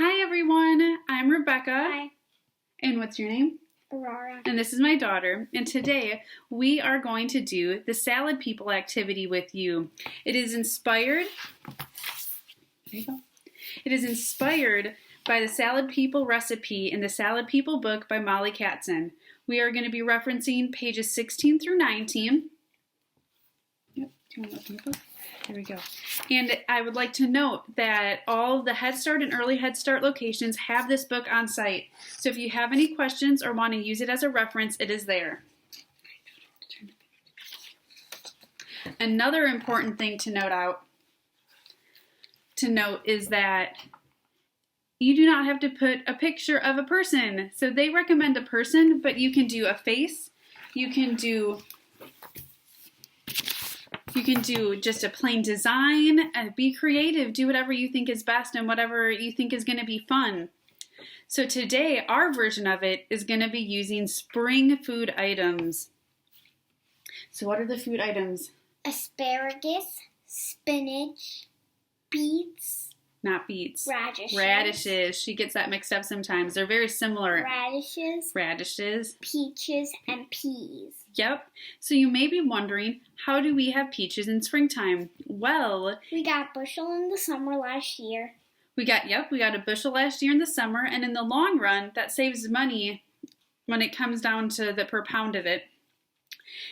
Hi everyone, I'm Rebecca. Hi. And what's your name? Aurora. And this is my daughter. And today we are going to do the Salad People activity with you. It is inspired, there you go. It is inspired by the Salad People recipe in the Salad People book by Mollie Katzen. We are going to be referencing pages 16 through 19. Yep, do you want to open the book? There we go. And I would like to note that all the Head Start and Early Head Start locations have this book on site. So if you have any questions or want to use it as a reference, it is there. Another important thing to note is that you do not have to put a picture of a person. So they recommend a person, but you can do a face. You can do just a plain design, and be creative, do whatever you think is best and whatever you think is going to be fun. So today, our version of it is going to be using spring food items. So what are the food items? Asparagus, spinach, beets. Not beets. Radishes. Radishes. She gets that mixed up sometimes. They're very similar. Radishes. Radishes. Peaches and peas. Yep. So you may be wondering, how do we have peaches in springtime? Well, we got a bushel in the summer last year. We got a bushel last year in the summer, and in the long run, that saves money when it comes down to the per pound of it.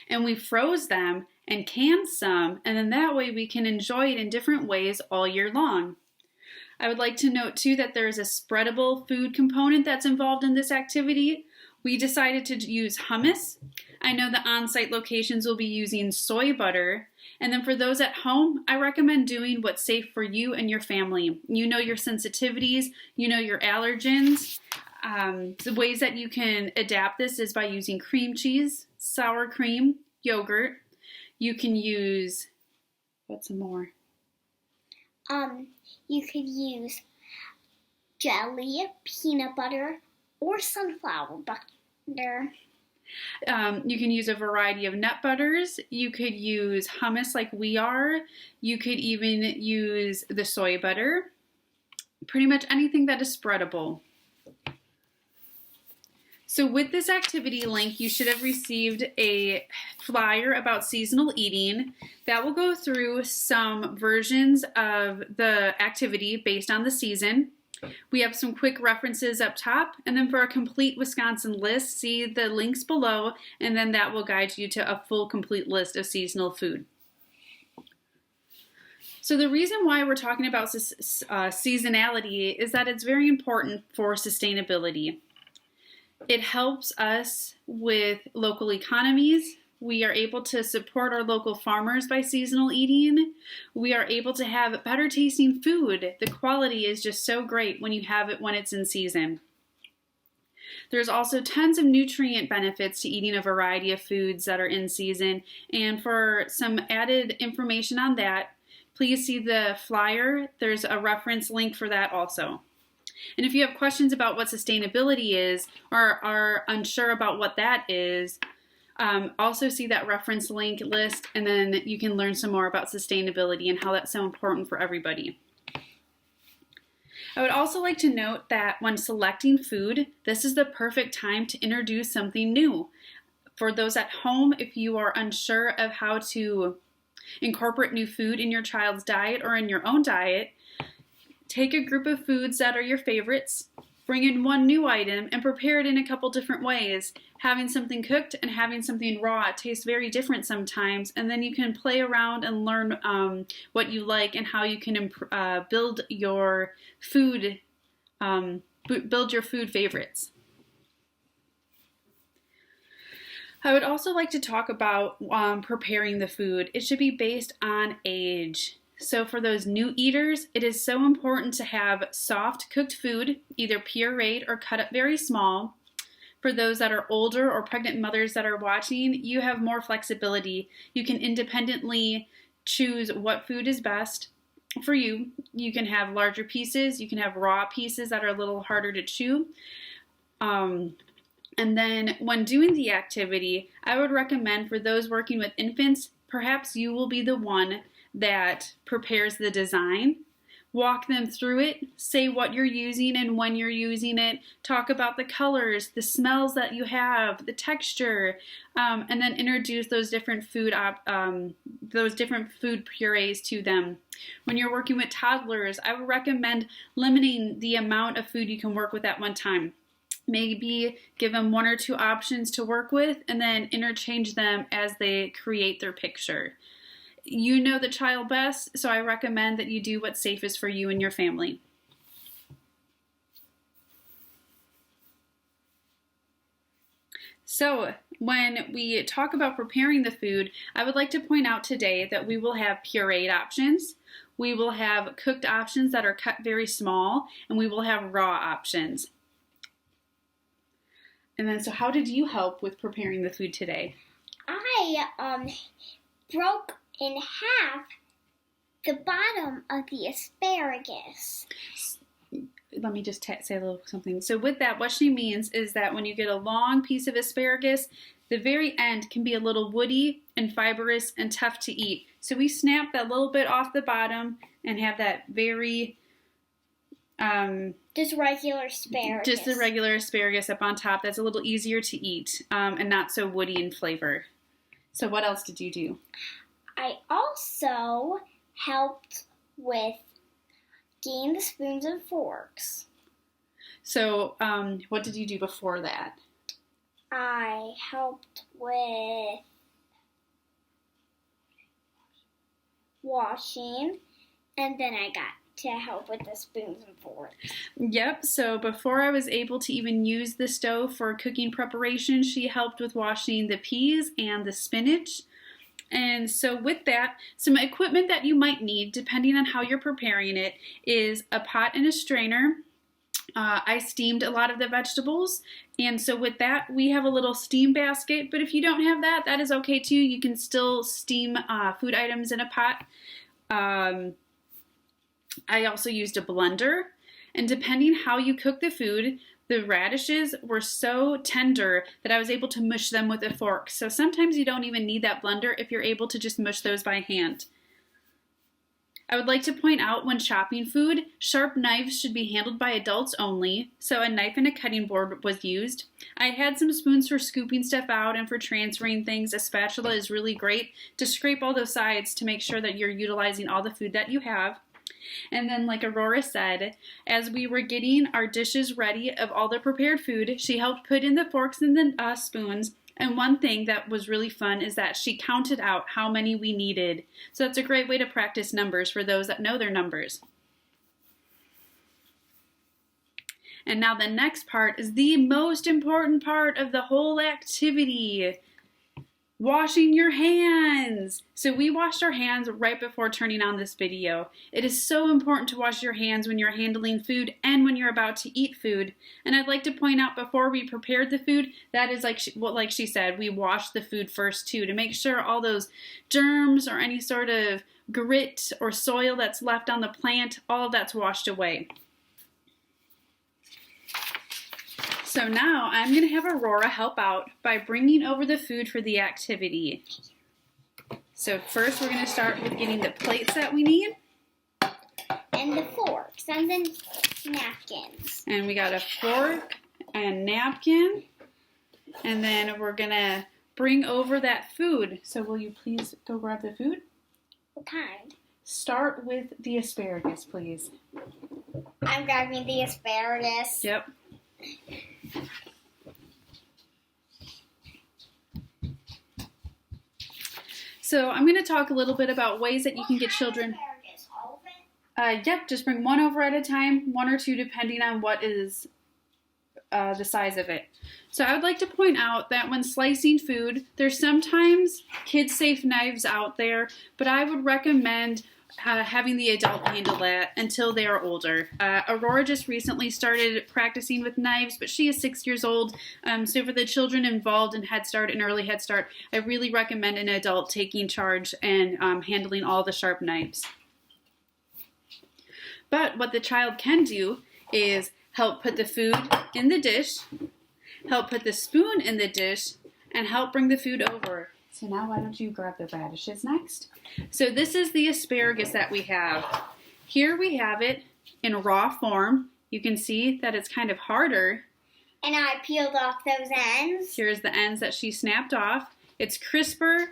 And we froze them and canned some, and then that way we can enjoy it in different ways all year long. I would like to note too that there is a spreadable food component that's involved in this activity. We decided to use hummus. I know the on-site locations will be using soy butter. And then for those at home, I recommend doing what's safe for you and your family. You know your sensitivities, you know your allergens. The ways that you can adapt this is by using cream cheese, sour cream, yogurt. You can use, what's some more? You could use jelly, peanut butter, or sunflower butter. You can use a variety of nut butters. You could use hummus like we are. You could even use the soy butter. Pretty much anything that is spreadable. So with this activity link, you should have received a flyer about seasonal eating that will go through some versions of the activity based on the season. We have some quick references up top, and then for a complete Wisconsin list, see the links below, and then that will guide you to a full complete list of seasonal food. So the reason why we're talking about seasonality is that it's very important for sustainability. It helps us with local economies. We are able to support our local farmers by seasonal eating. We are able to have better tasting food. The quality is just so great when you have it when it's in season. There's also tons of nutrient benefits to eating a variety of foods that are in season. And for some added information on that, please see the flyer. There's a reference link for that also. And if you have questions about what sustainability is or are unsure about what that is, also see that reference link list, and then you can learn some more about sustainability and how that's so important for everybody. I would also like to note that when selecting food, this is the perfect time to introduce something new. For those at home, if you are unsure of how to incorporate new food in your child's diet or in your own diet, take a group of foods that are your favorites, bring in one new item, and prepare it in a couple different ways. Having something cooked and having something raw tastes very different sometimes, and then you can play around and learn what you like and how you can build your food favorites. I would also like to talk about preparing the food. It should be based on age. So for those new eaters, it is so important to have soft cooked food, either pureed or cut up very small. For those that are older or pregnant mothers that are watching, you have more flexibility. You can independently choose what food is best for you. You can have larger pieces. You can have raw pieces that are a little harder to chew. And then when doing the activity, I would recommend for those working with infants, perhaps you will be the one that prepares the design. walk them through it, say what you're using and when you're using it, talk about the colors, the smells that you have, the texture, and then introduce those different food purees to them. When you're working with toddlers, I would recommend limiting the amount of food you can work with at one time. Maybe give them 1 or 2 options to work with and then interchange them as they create their picture. You know the child best, so I recommend that you do what's safest for you and your family. So when we talk about preparing the food, I would like to point out today that we will have pureed options, we will have cooked options that are cut very small, and we will have raw options. And then, so how did you help with preparing the food today? I broke in half the bottom of the asparagus. Let me just say a little something. So with that, what she means is that when you get a long piece of asparagus, the very end can be a little woody and fibrous and tough to eat. So we snap that little bit off the bottom and have that very just regular asparagus. Just the regular asparagus up on top. That's a little easier to eat and not so woody in flavor. So what else did you do? I also helped with getting the spoons and forks. So what did you do before that? I helped with washing, and then I got to help with the spoons and forks. Yep, so before I was able to even use the stove for cooking preparation, she helped with washing the peas and the spinach. And so with that, some equipment that you might need, depending on how you're preparing it, is a pot and a strainer. I steamed a lot of the vegetables, and so with that, we have a little steam basket, but if you don't have that, that is okay too. You can still steam food items in a pot. I also used a blender, and depending how you cook the food, the radishes were so tender that I was able to mush them with a fork. So sometimes you don't even need that blender if you're able to just mush those by hand. I would like to point out when chopping food, sharp knives should be handled by adults only, so a knife and a cutting board was used. I had some spoons for scooping stuff out and for transferring things. A spatula is really great to scrape all those sides to make sure that you're utilizing all the food that you have. And then, like Aurora said, as we were getting our dishes ready of all the prepared food, she helped put in the forks and the spoons. And one thing that was really fun is that she counted out how many we needed. So that's a great way to practice numbers for those that know their numbers. And now the next part is the most important part of the whole activity. Washing your hands. So we washed our hands right before turning on this video. It is so important to wash your hands when you're handling food and when you're about to eat food. And I'd like to point out before we prepared the food, that is like she said, we washed the food first too to make sure all those germs or any sort of grit or soil that's left on the plant, all of that's washed away. So now I'm going to have Aurora help out by bringing over the food for the activity. So first we're going to start with getting the plates that we need. And the forks and then napkins. And we got a fork and napkin. And then we're going to bring over that food. So will you please go grab the food? What kind? Start with the asparagus, please. I'm grabbing the asparagus. Yep. So I'm going to talk a little bit about ways that you can get children. Asparagus, all of it? Yep, just bring one over at a time, 1 or 2 depending on what is the size of it. So I would like to point out that when slicing food, there's sometimes kid-safe knives out there, but I would recommend having the adult handle that until they are older. Aurora just recently started practicing with knives, but she is 6 years old. So for the children involved in Head Start and early Head Start, I really recommend an adult taking charge and handling all the sharp knives. But what the child can do is help put the food in the dish, help put the spoon in the dish, and help bring the food over. So now why don't you grab the radishes next? So this is the asparagus that we have. here we have it in raw form. You can see that it's kind of harder. And I peeled off those ends. Here's the ends that she snapped off. It's crisper.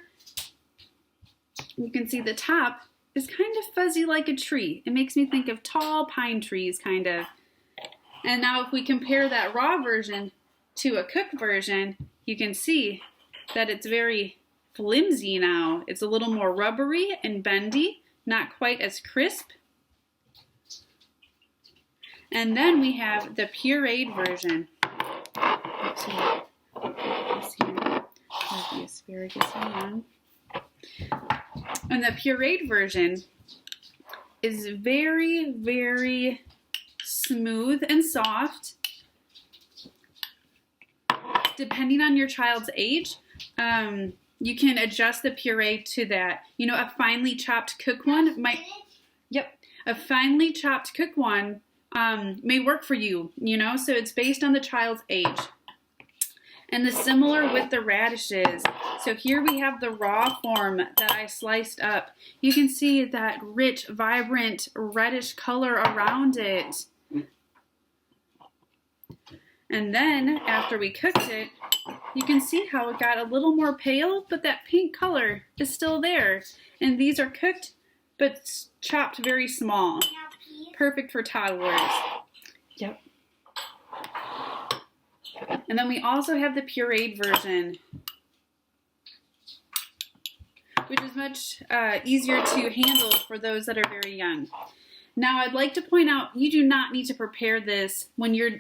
You can see the top is kind of fuzzy like a tree. It makes me think of tall pine trees, kind of. And now if we compare that raw version to a cooked version, you can see that it's very flimsy now. It's a little more rubbery and bendy, not quite as crisp. And then we have the pureed version. Let's see. This here. Put the asparagus on. And the pureed version is very, very smooth and soft. Depending on your child's age, you can adjust the puree to that. You know, a finely chopped cooked one might, a finely chopped cooked one may work for you, you know, so it's based on the child's age. And the similar with the radishes. So here we have the raw form that I sliced up. You can see that rich, vibrant reddish color around it. And then after we cooked it, you can see how it got a little more pale, but that pink color is still there. And these are cooked, but chopped very small. Perfect for toddlers. Yep. And then we also have the pureed version, which is much easier to handle for those that are very young. Now, I'd like to point out, you do not need to prepare this when you're,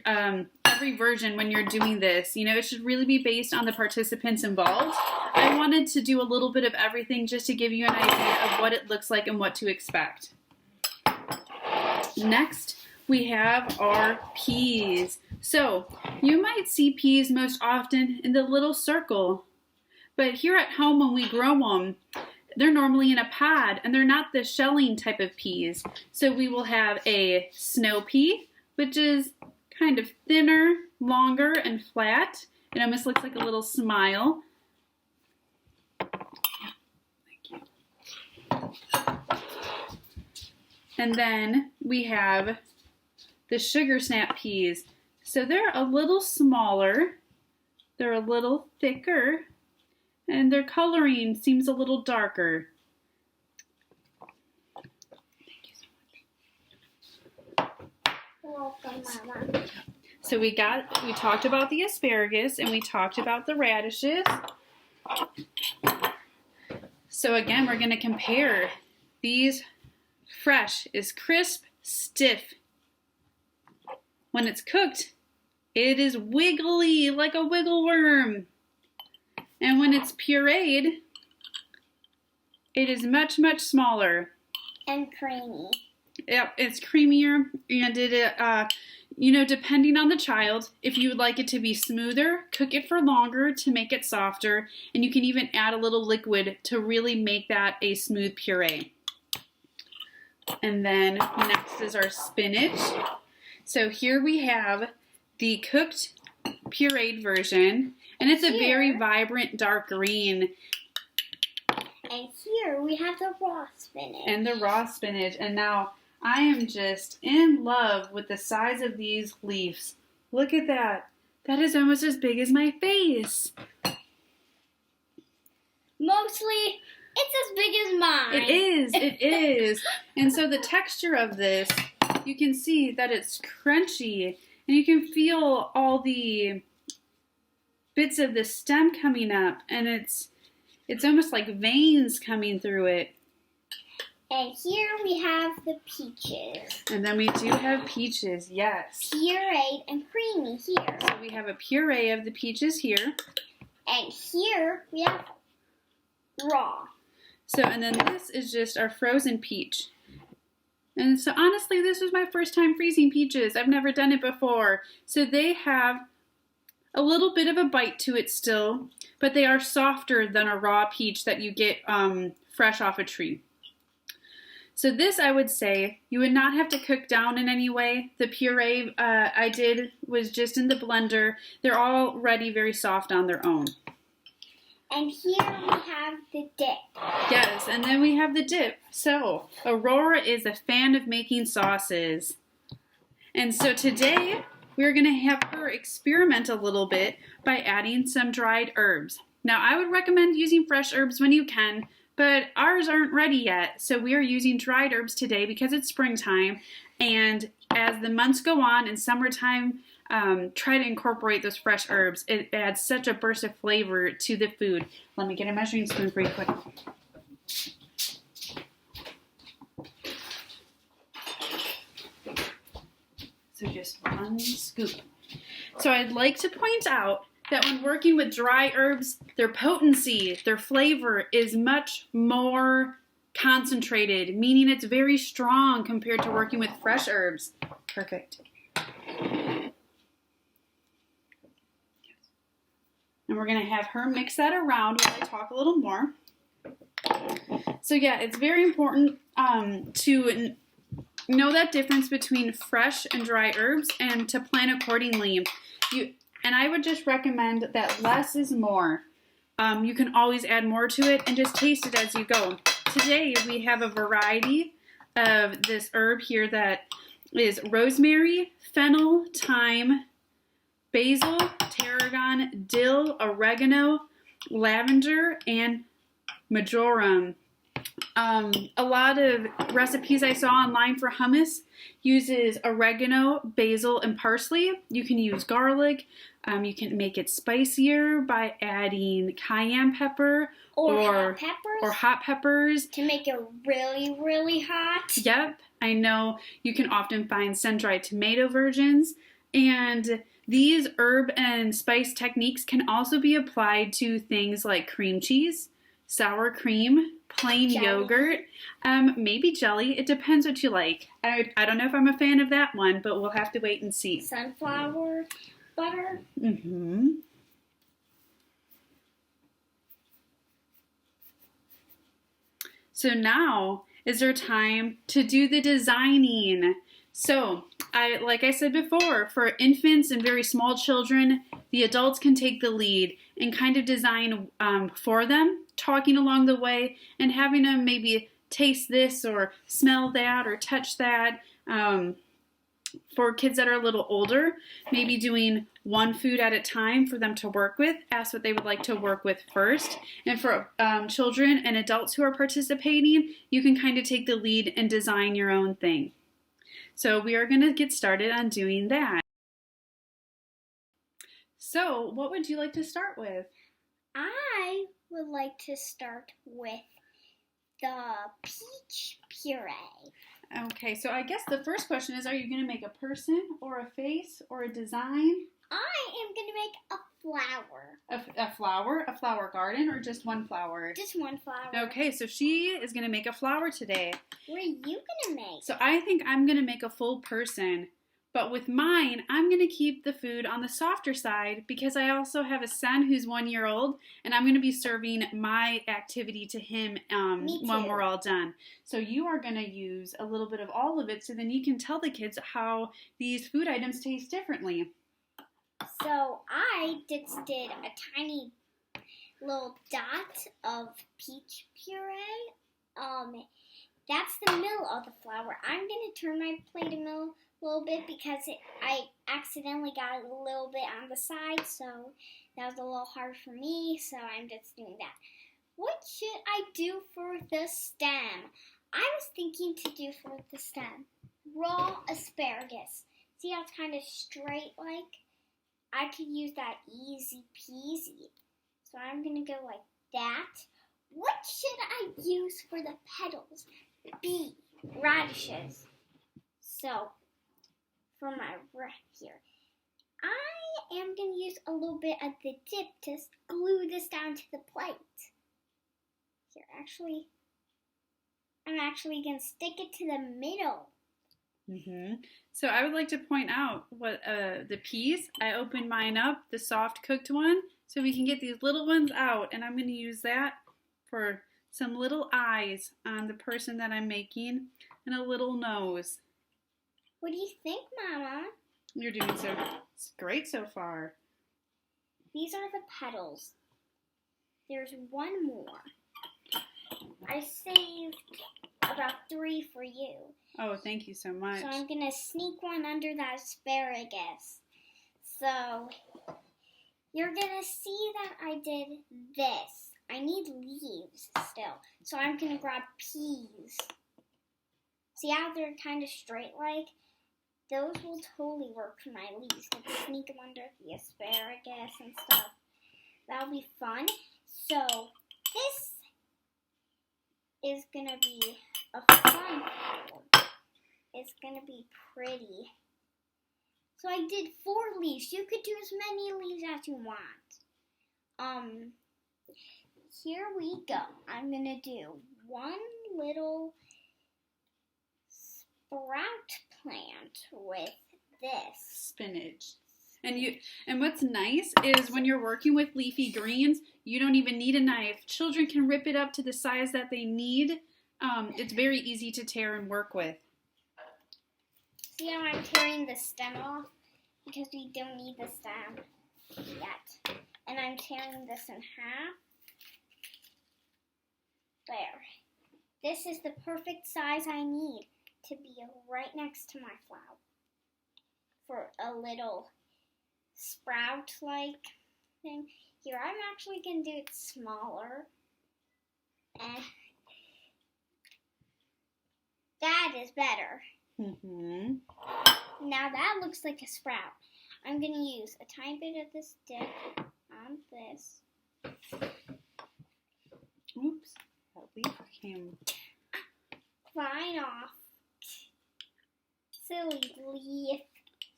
every version when you're doing this. You know, it should really be based on the participants involved. I wanted to do a little bit of everything just to give you an idea of what it looks like and what to expect. Next, we have our peas. So, you might see peas most often in the little circle, but here at home when we grow them, they're normally in a pod, and they're not the shelling type of peas. So we will have a snow pea, which is kind of thinner, longer, and flat. It almost looks like a little smile. Thank you. And then we have the sugar snap peas. So they're a little smaller, they're a little thicker, and their coloring seems a little darker. Thank you so much. Welcome, Mama. So we talked about the asparagus and we talked about the radishes. So again, we're going to compare these. Fresh is crisp, stiff. When it's cooked, it is wiggly like a wiggle worm. And when it's pureed, it is much, much smaller. And creamy. Yep, it's creamier, and you know, depending on the child, if you would like it to be smoother, cook it for longer to make it softer, and you can even add a little liquid to really make that a smooth puree. And then next is our spinach. So here we have the cooked pureed version, and it's a very vibrant dark green. And here we have the raw spinach. And the raw spinach. And now I am just in love with the size of these leaves. Look at that. That is almost as big as my face. Mostly, it's as big as mine. It is. It is. And so the texture of this, you can see that it's crunchy. And you can feel all the bits of the stem coming up. And it's almost like veins coming through it. And here we have the peaches. And then we do have peaches, yes. Pureed and creamy here. So we have a puree of the peaches here. And here we have raw. So, and then this is just our frozen peach. And so honestly, this was my first time freezing peaches. I've never done it before. So they have a little bit of a bite to it still, but they are softer than a raw peach that you get fresh off a tree. So this, I would say, you would not have to cook down in any way. The puree I did was just in the blender. They're already very soft on their own. And here we have the dip. Yes, and then we have the dip. So, Aurora is a fan of making sauces. And so today, we're going to have her experiment a little bit by adding some dried herbs. Now, I would recommend using fresh herbs when you can, but ours aren't ready yet. So we are using dried herbs today because it's springtime. And as the months go on in summertime, try to incorporate those fresh herbs. It adds such a burst of flavor to the food. Let me get a measuring spoon for you quick. So just 1 scoop. So I'd like to point out that when working with dry herbs, their potency, their flavor is much more concentrated, meaning it's very strong compared to working with fresh herbs. Perfect. And we're going to have her mix that around while I talk a little more. So yeah, it's very important to know that difference between fresh and dry herbs and to plan accordingly. And I would just recommend that less is more. You can always add more to it and just taste it as you go. Today we have a variety of this herb here that is rosemary, fennel, thyme, basil, tarragon, dill, oregano, lavender, and marjoram. A lot of recipes I saw online for hummus uses oregano, basil, and parsley. You can use garlic. You can make it spicier by adding cayenne pepper or hot peppers to make it really, really hot. Yep, I know you can often find sun-dried tomato versions, and these herb and spice techniques can also be applied to things like cream cheese, sour cream, plain yogurt, maybe jelly. It depends what you like. I don't know if I'm a fan of that one, but we'll have to wait and see. Sunflower butter. Mm-hmm. So now is our time to do the designing. So, like I said before, for infants and very small children, the adults can take the lead and kind of design for them, talking along the way and having them maybe taste this or smell that or touch that. For kids that are a little older, maybe doing one food at a time for them to work with, ask what they would like to work with first. And for children and adults who are participating, you can kind of take the lead and design your own thing. So we are going to get started on doing that. So what would you like to start with? I would like to start with the peach puree. Okay, so I guess the first question is, are you going to make a person or a face or a design? I am going to make a flower. A flower? A flower garden or just one flower? Just one flower. Okay, so she is going to make a flower today. What are you going to make? So I think I'm going to make a full person. But with mine, I'm going to keep the food on the softer side because I also have a son who's 1 year old, and I'm going to be serving my activity to him when we're all done. So you are going to use a little bit of all of it so then you can tell the kids how these food items taste differently. So I just did a tiny little dot of peach puree. That's the middle of the flower. I'm going to turn my plate a little bit because I accidentally got a little bit on the side, so that was a little hard for me, so I'm just doing that. What should I do for the stem? I was thinking to do for the stem raw asparagus. See how it's kind of straight like? I could use that easy peasy. So I'm going to go like that. What should I use for the petals? Radishes. So, for my here, I am going to use a little bit of the dip to glue this down to the plate. Here, I'm actually going to stick it to the middle. Mm-hmm. So I would like to point out what the peas, I opened mine up, the soft cooked one, so we can get these little ones out, and I'm going to use that for some little eyes on the person that I'm making and a little nose. What do you think, Mama? You're doing so great so far. These are the petals. there's one more. I saved about 3 for you. Oh, thank you so much. So I'm going to sneak one under that asparagus. So you're going to see that I did this. I need leaves still. So I'm going to grab peas. See how they're kind of straight like? Those will totally work for my leaves. I can sneak them under the asparagus and stuff. That'll be fun. So this is going to be a fun flower. It's going to be pretty. So I did 4 leaves. You could do as many leaves as you want. Here we go. I'm going to do one little sprout plant with this. Spinach. And what's nice is when you're working with leafy greens, you don't even need a knife. Children can rip it up to the size that they need. It's very easy to tear and work with. See how I'm tearing the stem off? Because we don't need the stem yet. And I'm tearing this in half. There. This is the perfect size I need to be right next to my flower. For a little sprout-like thing. Here, I'm actually going to do it smaller. That is better. Mm-hmm. Now that looks like a sprout. I'm going to use a tiny bit of this dip on this. Oops, that leaf came Flying off. Silly leaf.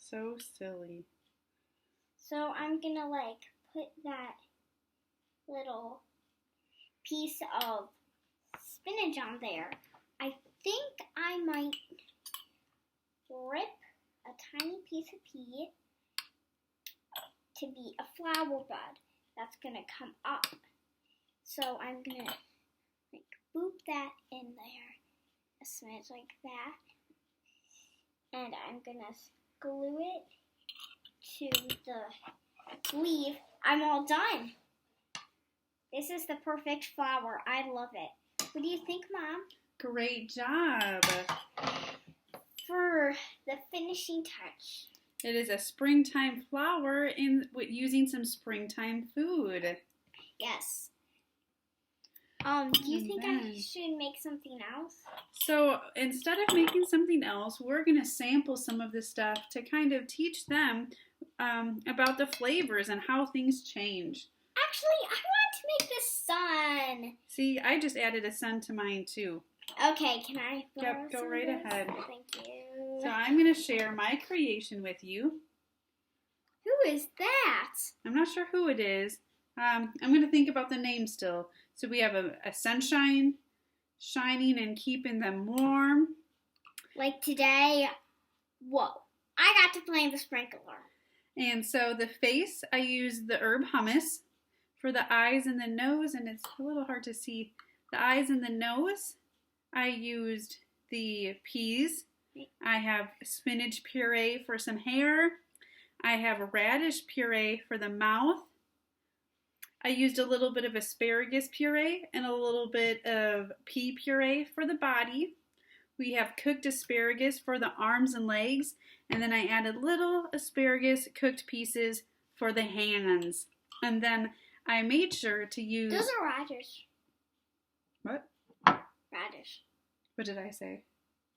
so silly. So I'm going to put that little piece of spinach on there. I think I might rip a tiny piece of pea to be a flower bud that's going to come up. So I'm going to boop that in there, a smidge like that. And I'm going to glue it to the leaf. I'm all done. This is the perfect flower. I love it. What do you think, Mom? Great job. For the finishing touch. It is a springtime flower using some springtime food. Yes. Do you think I should make something else? So instead of making something else, we're going to sample some of this stuff to kind of teach them about the flavors and how things change. Actually, I want to make the sun. See, I just added a sun to mine too. Okay, can I? Yep, go right ahead. Thank you. So I'm going to share my creation with you. Who is that? I'm not sure who it is. I'm going to think about the name still. So we have a sunshine, shining and keeping them warm. Like today, whoa, I got to play the sprinkler. And so the face, I used the herb hummus. For the eyes and the nose, and it's a little hard to see, the eyes and the nose, I used the peas. I have spinach puree for some hair. I have radish puree for the mouth. I used a little bit of asparagus puree and a little bit of pea puree for the body. We have cooked asparagus for the arms and legs. And then I added little asparagus cooked pieces for the hands. And then I made sure to use... Those are radish. What? Radish. What did I say?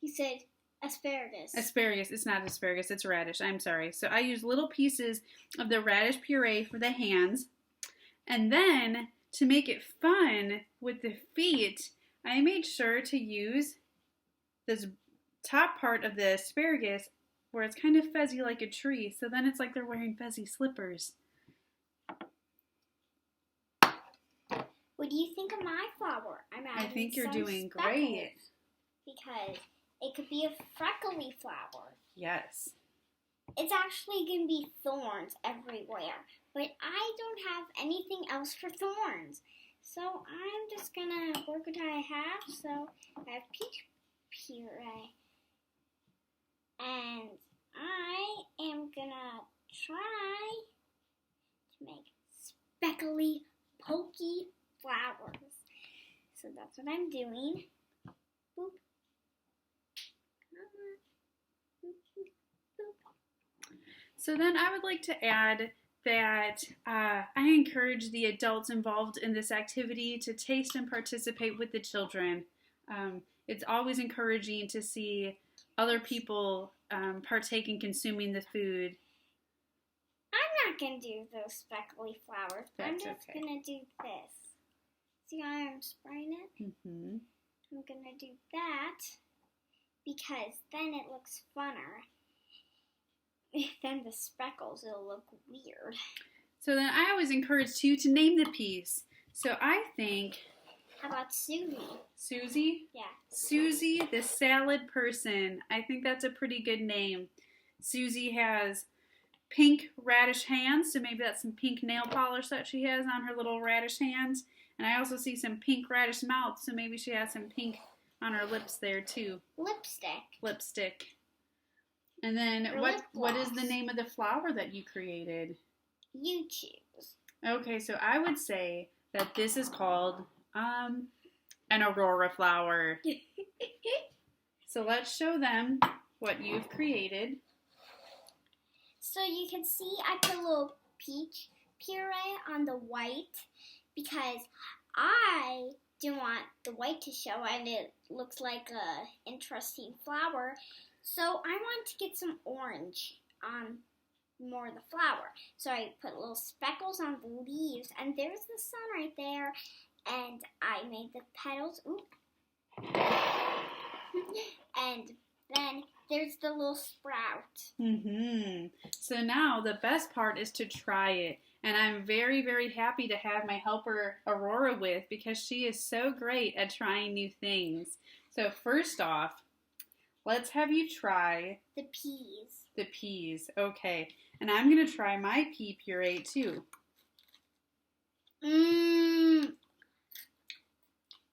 You said asparagus. Asparagus. It's not asparagus. It's radish. I'm sorry. So I used little pieces of the radish puree for the hands. And then, to make it fun with the feet, I made sure to use this top part of the asparagus where it's kind of fuzzy like a tree. So then it's like they're wearing fuzzy slippers. What do you think of my flower? I think you're doing great. Because it could be a freckly flower. Yes. It's actually going to be thorns everywhere. But I don't have anything else for thorns. So I'm just going to work with what I have. So I have peach puree. And I am going to try to make speckly, pokey That's what I'm doing. Boop. Boop, boop, boop. So then I would like to add that I encourage the adults involved in this activity to taste and participate with the children. It's always encouraging to see other people partake in consuming the food. I'm not going to do those speckly flowers. I'm That's just okay. going to do this. See how I'm spraying it? Mm-hmm. I'm going to do that because then it looks funner. Then the speckles, it'll look weird. So then I always encourage too to name the piece. So I think How about Susie? Susie? Yeah. Susie the salad person. I think that's a pretty good name. Susie has pink radish hands, so maybe that's some pink nail polish that she has on her little radish hands. And I also see some pink radish mouth, so maybe she has some pink on her lips there too. Lipstick. And then Or what is lip the gloss. name of the flower that you created? You choose. Okay, so I would say that this is called an aurora flower. So let's show them what you've created. So you can see I put a little peach puree on the white because I didn't want the white to show and it looks like a interesting flower. So I wanted to get some orange on more of the flower. So I put little speckles on the leaves and there's the sun right there. And I made the petals. Ooh. And then there's the little sprout. Mm-hmm. So now the best part is to try it. And I'm very, very happy to have my helper Aurora with because she is so great at trying new things. So first off, let's have you try The peas. the peas. Okay. And I'm going to try my pea puree too. Mmm.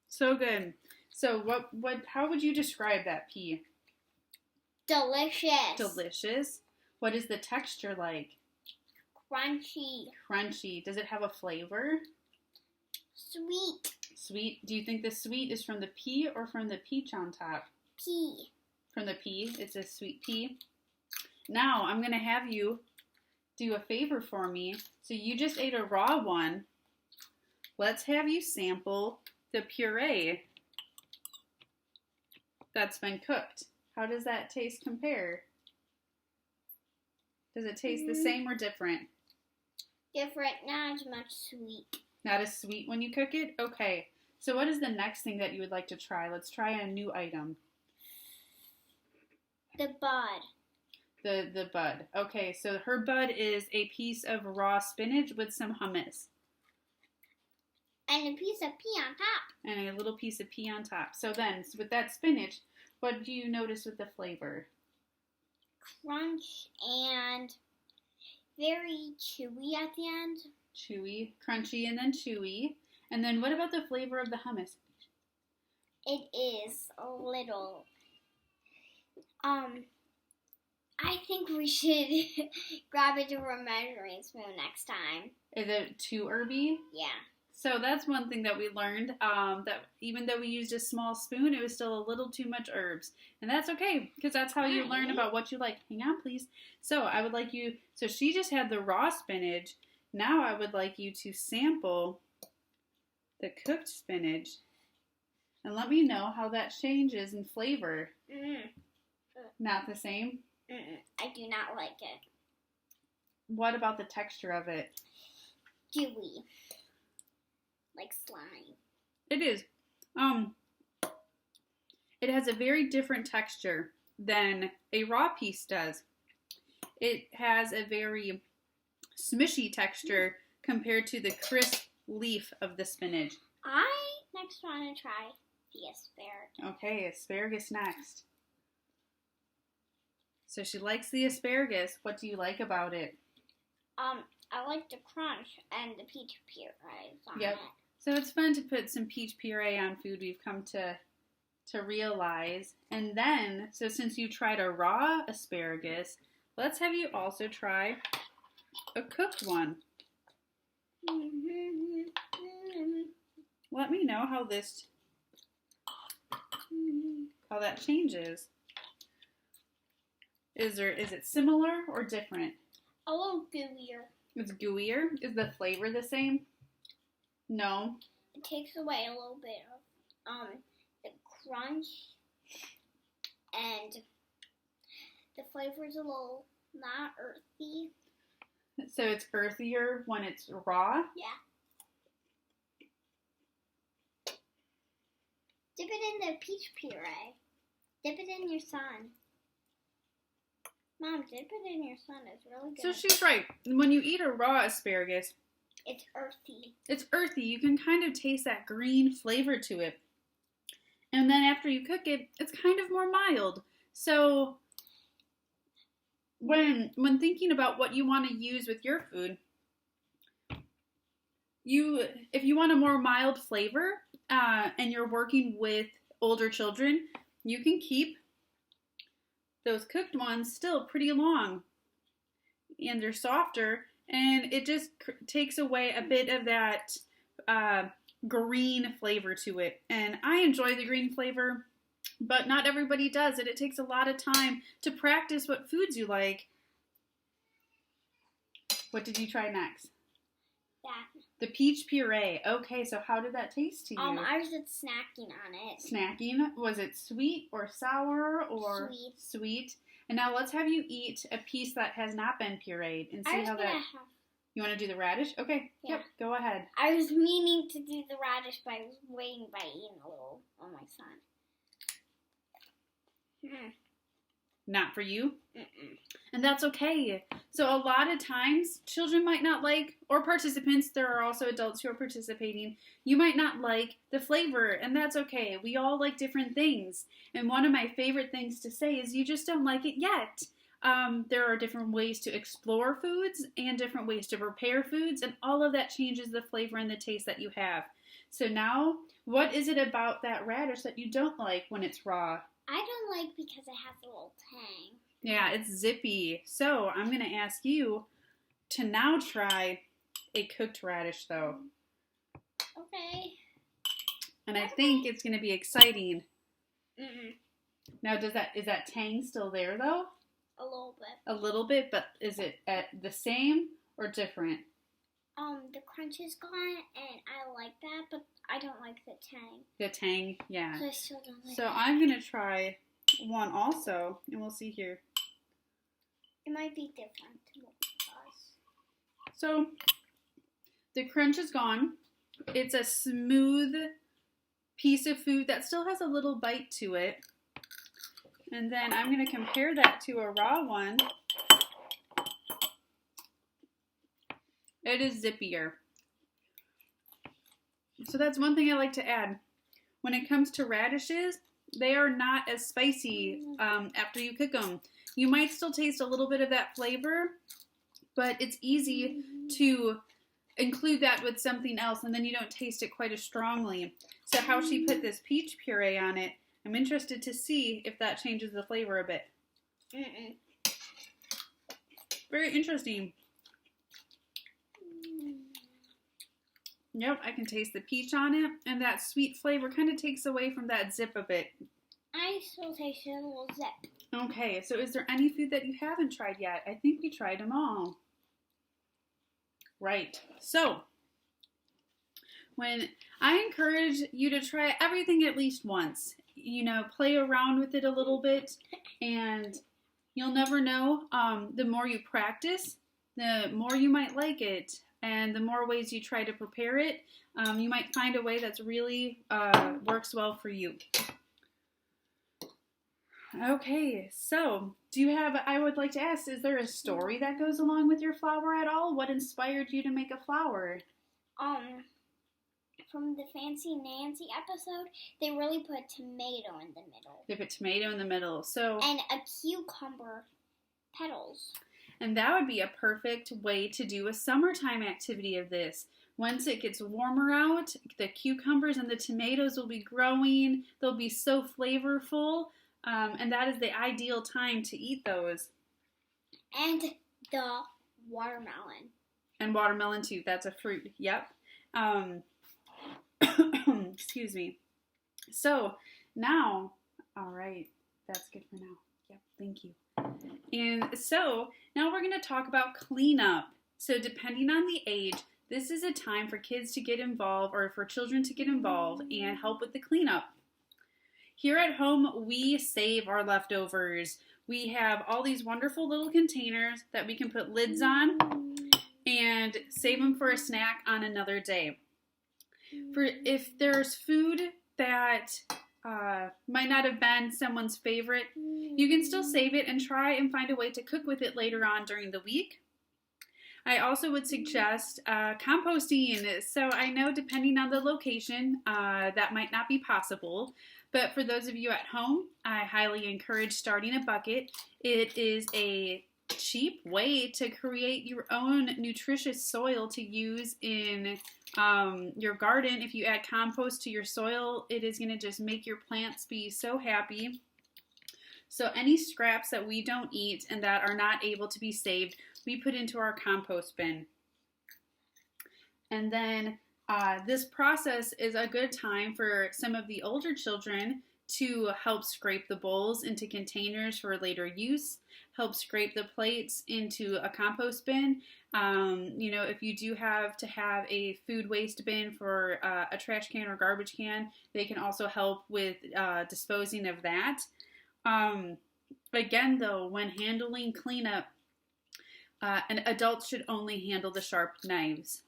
So good. So how would you describe that pea? Delicious. Delicious. What is the texture like? Crunchy. Crunchy. Does it have a flavor? Sweet. Sweet. Do you think the sweet is from the pea or from the peach on top? Pea. From the pea. It's a sweet pea. Now I'm going to have you do a favor for me. So you just ate a raw one. Let's have you sample the puree that's been cooked. How does that taste compare? Does it taste the same or different? Different, not as much sweet. Not as sweet when you cook it? Okay. So what is the next thing that you would like to try? Let's try a new item. The bud. The bud. Okay, so her bud is a piece of raw spinach with some hummus. And a piece of pea on top. And a little piece of pea on top. So then, with that spinach, what do you notice with the flavor? Crunch and very chewy at the end. Chewy, crunchy, and then chewy. And then what about the flavor of the hummus? It is a little. I think we should grab it to a measuring spoon next time. Is it too herby? Yeah. So that's one thing that we learned, that even though we used a small spoon, it was still a little too much herbs. And that's okay, because that's how you learn about what you like. Hang on, please. So I would like you, so she just had the raw spinach. Now I would like you to sample the cooked spinach. And let me know how that changes in flavor. Not the same? I do not like it. What about the texture of it? Gooey. Like slime. It is. It has a very different texture than a raw piece does. It has a very smushy texture compared to the crisp leaf of the spinach. I next want to try the asparagus. Okay, asparagus next. So she likes the asparagus. What do you like about it? I like the crunch and the peach puree on Yep. it. So it's fun to put some peach puree on food, we've come to realize. And then, so since you tried a raw asparagus, let's have you also try a cooked one. Let me know how this how that changes. Is it similar or different? A little gooier. It's gooier. Is the flavor the same? No. It takes away a little bit of the crunch, and the flavor's a little not earthy. So it's earthier when it's raw? Yeah. Dip it in the peach puree. Dip it in your sun. Mom, dip it in your sun. It's really good. So she's right. When you eat a raw asparagus, it's earthy. It's earthy. You can kind of taste that green flavor to it. And then after you cook it, it's kind of more mild. So when thinking about what you want to use with your food, if you want a more mild flavor and you're working with older children, you can keep those cooked ones still pretty long, and they're softer, and it just takes away a bit of that green flavor to it. And I enjoy the green flavor, but not everybody does it. It takes a lot of time to practice what foods you like. What did you try next? That. The peach puree. Okay, so how did that taste to you? I was just snacking on it. Snacking? Was it sweet or sour or sweet? And now let's have you eat a piece that has not been pureed and see how that... You want to do the radish? Okay, yeah. Yep, go ahead. I was meaning to do the radish, but I was waiting by eating a little on my son. Not for you? Mm-mm. And that's okay. So a lot of times, children might not like, or participants, there are also adults who are participating, you might not like the flavor, and that's okay. We all like different things. And one of my favorite things to say is you just don't like it yet. There are different ways to explore foods and different ways to prepare foods, and all of that changes the flavor and the taste that you have. So now, what is it about that radish that you don't like when it's raw? I don't like because it has a little tang. Yeah, it's zippy. So I'm going to ask you to now try a cooked radish, though. Okay. And I think it's going to be exciting. Mm-mm. Now, is that tang still there, though? A little bit. A little bit, but is it at the same or different? The crunch is gone, and I like that, but I don't like the tang. The tang, yeah. So I still don't like So that. I'm going to try one also, and we'll see here. It might be different to what it was. So the crunch is gone. It's a smooth piece of food that still has a little bite to it. And then I'm going to compare that to a raw one. It is zippier. So that's one thing I like to add. When it comes to radishes, they are not as spicy after you cook them. You might still taste a little bit of that flavor, but it's easy to include that with something else, and then you don't taste it quite as strongly. So how she put this peach puree on it, I'm interested to see if that changes the flavor a bit. Mm-mm. Very interesting. Yep, I can taste the peach on it, and that sweet flavor kind of takes away from that zip a bit. I still taste a little zip. Okay, so is there any food that you haven't tried yet? I think we tried them all. Right, so when I encourage you to try everything at least once, you know, play around with it a little bit, and you'll never know. The more you practice, the more you might like it, and the more ways you try to prepare it, you might find a way that's really works well for you. Okay, so I would like to ask, is there a story that goes along with your flower at all? What inspired you to make a flower? From the Fancy Nancy episode, they really put tomato in the middle. They put tomato in the middle, so... And a cucumber petals. And that would be a perfect way to do a summertime activity of this. Once it gets warmer out, the cucumbers and the tomatoes will be growing. They'll be so flavorful. And that is the ideal time to eat those. And the watermelon. And watermelon too. That's a fruit. Yep. Excuse me. So Now, all right, that's good for now. Yep, thank you. And so now we're going to talk about cleanup. So depending on the age, this is a time for kids to get involved or for children to get involved and help with the cleanup. Here at home, we save our leftovers. We have all these wonderful little containers that we can put lids on and save them for a snack on another day. If there's food that might not have been someone's favorite, you can still save it and try and find a way to cook with it later on during the week. I also would suggest composting. So I know depending on the location, that might not be possible. But for those of you at home, I highly encourage starting a bucket. It is a cheap way to create your own nutritious soil to use in your garden. If you add compost to your soil, it is going to just make your plants be so happy. So any scraps that we don't eat and that are not able to be saved, we put into our compost bin. And then this process is a good time for some of the older children to help scrape the bowls into containers for later use, help scrape the plates into a compost bin. If you do have to have a food waste bin for a trash can or garbage can, they can also help with disposing of that. Again, though, when handling cleanup, an adult should only handle the sharp knives.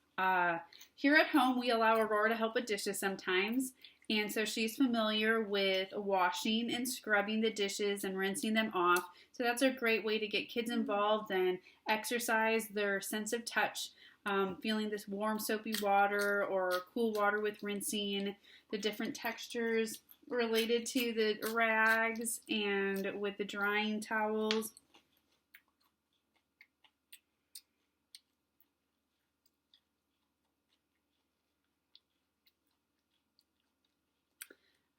Here at home, we allow Aurora to help with dishes sometimes, and so she's familiar with washing and scrubbing the dishes and rinsing them off. So that's a great way to get kids involved and exercise their sense of touch, feeling this warm soapy water or cool water with rinsing, the different textures related to the rags and with the drying towels.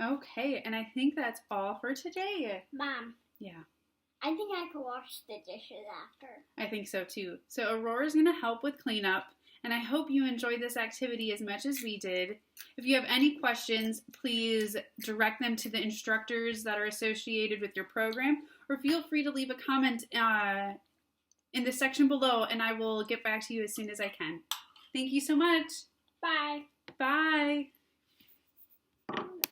Okay, and I think that's all for today. Mom. Yeah. I think I could wash the dishes after. I think so too. So Aurora's going to help with cleanup, and I hope you enjoyed this activity as much as we did. If you have any questions, please direct them to the instructors that are associated with your program, or feel free to leave a comment in the section below, and I will get back to you as soon as I can. Thank you so much. Bye. Bye.